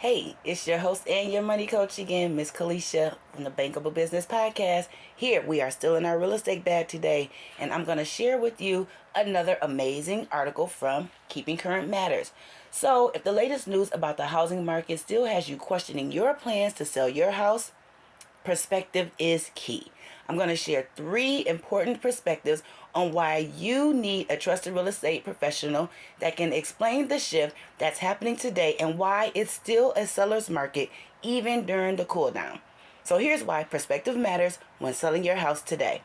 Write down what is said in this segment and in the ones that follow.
Hey, it's your host and your money coach again, Miss Kalisha from the Bankable Business Podcast. Here we are still in our real estate bag today, and I'm going to share with you another amazing article from Keeping Current Matters. So, if the latest news about the housing market still has you questioning your plans to sell your house, perspective is key. I'm going to share 3 important perspectives on why you need a trusted real estate professional that can explain the shift that's happening today and why it's still a seller's market even during the cool down. So here's why perspective matters when selling your house today.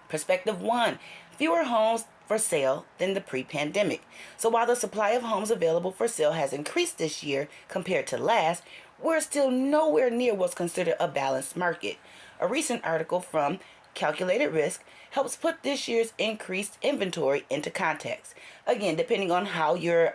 Perspective 1, fewer homes for sale than the pre-pandemic. So while the supply of homes available for sale has increased this year compared to last, we're still nowhere near what's considered a balanced market. A recent article from Calculated Risk helps put this year's increased inventory into context. Again, depending on how you're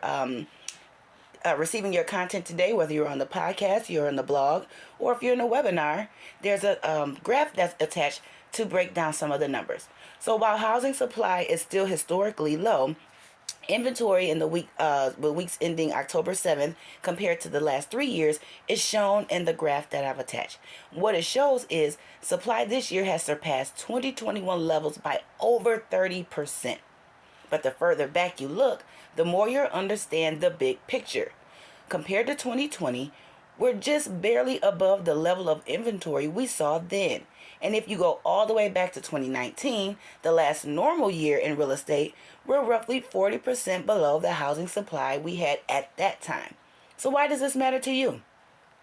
receiving your content today, whether you're on the podcast, you're on the blog, or if you're in a webinar, there's a graph that's attached to break down some of the numbers. So while housing supply is still historically low, inventory in the weeks ending October 7th compared to the last 3 years is shown in the graph that I've attached. What it shows is supply this year has surpassed 2021 levels by over 30%. But the further back you look, the more you understand the big picture. Compared to 2020, we're just barely above the level of inventory we saw then. And if you go all the way back to 2019, the last normal year in real estate, we're roughly 40% below the housing supply we had at that time. So why does this matter to you?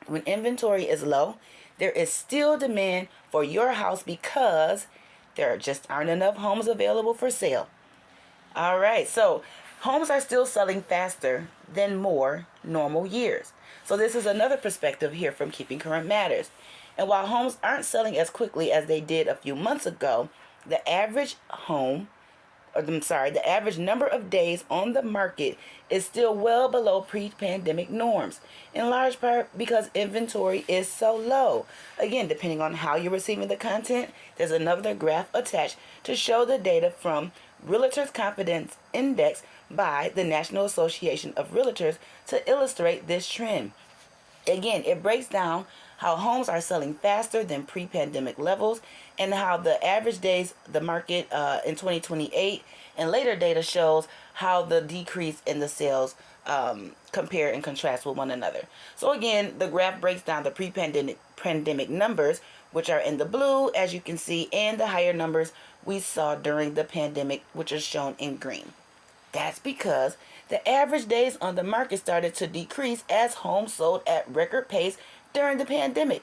When inventory is low, there is still demand for your house because there just aren't enough homes available for sale. All right, so homes are still selling faster than more normal years. So this is another perspective here from Keeping Current Matters. And while homes aren't selling as quickly as they did a few months ago, the average the average number of days on the market is still well below pre-pandemic norms, in large part because inventory is so low. Again, depending on how you're receiving the content, there's another graph attached to show the data from Realtors Confidence Index by the National Association of Realtors to illustrate this trend. Again, it breaks down how homes are selling faster than pre-pandemic levels and how the average days the market in 2028 and later data shows how the decrease in the sales compare and contrast with one another. So again, the graph breaks down the pre-pandemic numbers, which are in the blue, as you can see, and the higher numbers we saw during the pandemic, which are shown in green. That's because the average days on the market started to decrease as homes sold at record pace during the pandemic.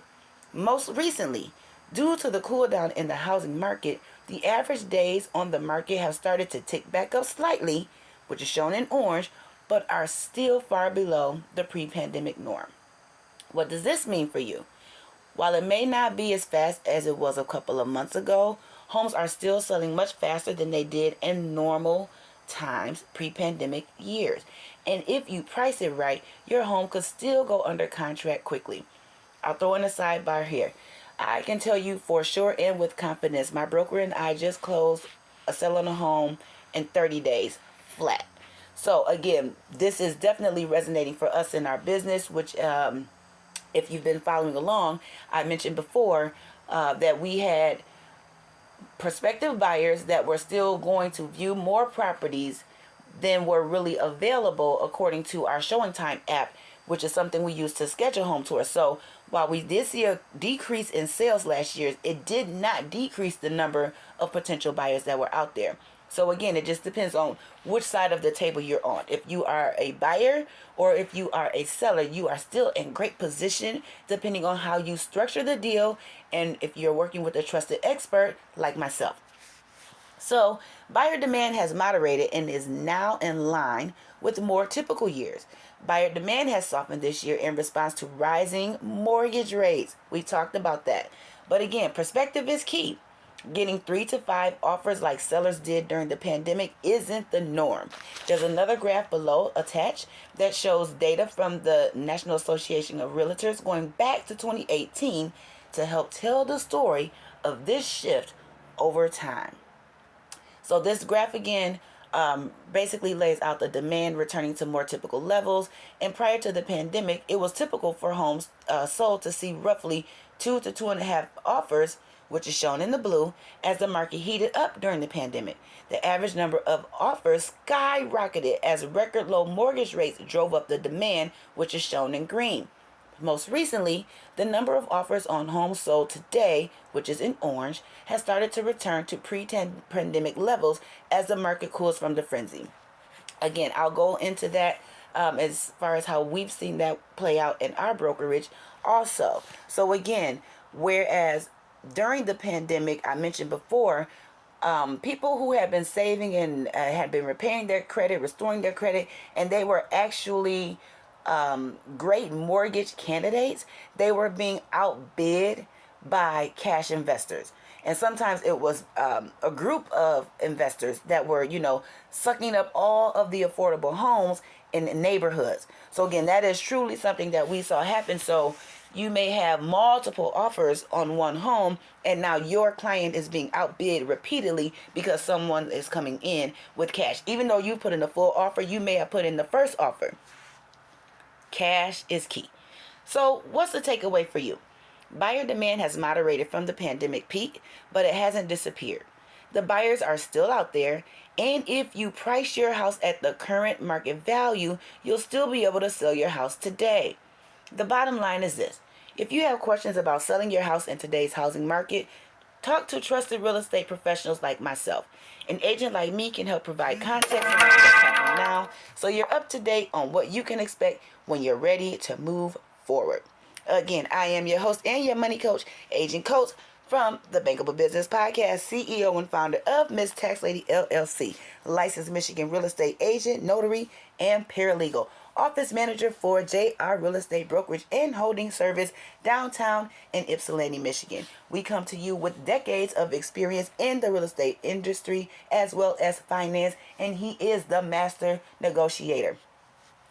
Most recently, due to the cool down in the housing market, the average days on the market have started to tick back up slightly, which is shown in orange, but are still far below the pre-pandemic norm. What does this mean for you? While it may not be as fast as it was a couple of months ago, homes are still selling much faster than they did in normal times, pre-pandemic years. And if you price it right, your home could still go under contract quickly. I'll throw in a sidebar here. I can tell you for sure and with confidence, my broker and I just closed a sale on a home in 30 days flat. So again, this is definitely resonating for us in our business, which if you've been following along, I mentioned before that we had prospective buyers that were still going to view more properties than were really available according to our showing time app, which is something we use to schedule home tours. So while we did see a decrease in sales last year, it did not decrease the number of potential buyers that were out there. So again, it just depends on which side of the table you're on. If you are a buyer or if you are a seller, you are still in great position depending on how you structure the deal and if you're working with a trusted expert like myself. So buyer demand has moderated and is now in line with more typical years. Buyer demand has softened this year in response to rising mortgage rates. We talked about that. But again, perspective is key. Getting 3 to 5 offers like sellers did during the pandemic isn't the norm. There's another graph below attached that shows data from the National Association of Realtors going back to 2018 to help tell the story of this shift over time. So this graph again basically lays out the demand returning to more typical levels. And prior to the pandemic, it was typical for homes sold to see roughly 2 to 2.5 offers, which is shown in the blue, as the market heated up during the pandemic. The average number of offers skyrocketed as record low mortgage rates drove up the demand, which is shown in green. Most recently, the number of offers on homes sold today, which is in orange, has started to return to pre-pandemic levels as the market cools from the frenzy. Again, I'll go into that as far as how we've seen that play out in our brokerage also. So again, whereas during the pandemic, I mentioned before, people who had been saving and had been repairing their credit, restoring their credit, and they were actually great mortgage candidates, they were being outbid by cash investors. And sometimes it was a group of investors that were, sucking up all of the affordable homes in neighborhoods. So again, that is truly something that we saw happen. So you may have multiple offers on one home, and now your client is being outbid repeatedly because someone is coming in with cash. Even though you put in a full offer, you may have put in the first offer. Cash is key. So what's the takeaway for you? Buyer demand has moderated from the pandemic peak, but it hasn't disappeared. The buyers are still out there, and if you price your house at the current market value, you'll still be able to sell your house today. The bottom line is this: if you have questions about selling your house in today's housing market, talk to trusted real estate professionals like myself. An agent like me can help provide context on what's happening now, so you're up to date on what you can expect when you're ready to move forward. Again, I am your host and your money coach, Agent Coach, from the Bankable Business Podcast, CEO and founder of Miss Tax Lady LLC, licensed Michigan real estate agent, notary, and paralegal. Office manager for JR Real Estate Brokerage and Holding Service downtown in Ypsilanti, Michigan. We come to you with decades of experience in the real estate industry as well as finance, and he is the master negotiator.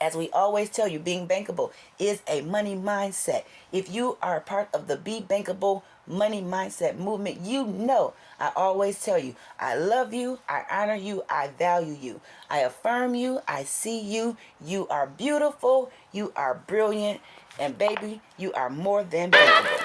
As we always tell you, being bankable is a money mindset. If you are a part of the Be Bankable money mindset movement, you know I always tell you, I love you, I honor you, I value you. I affirm you, I see you. You are beautiful, you are brilliant, and baby, you are more than bankable.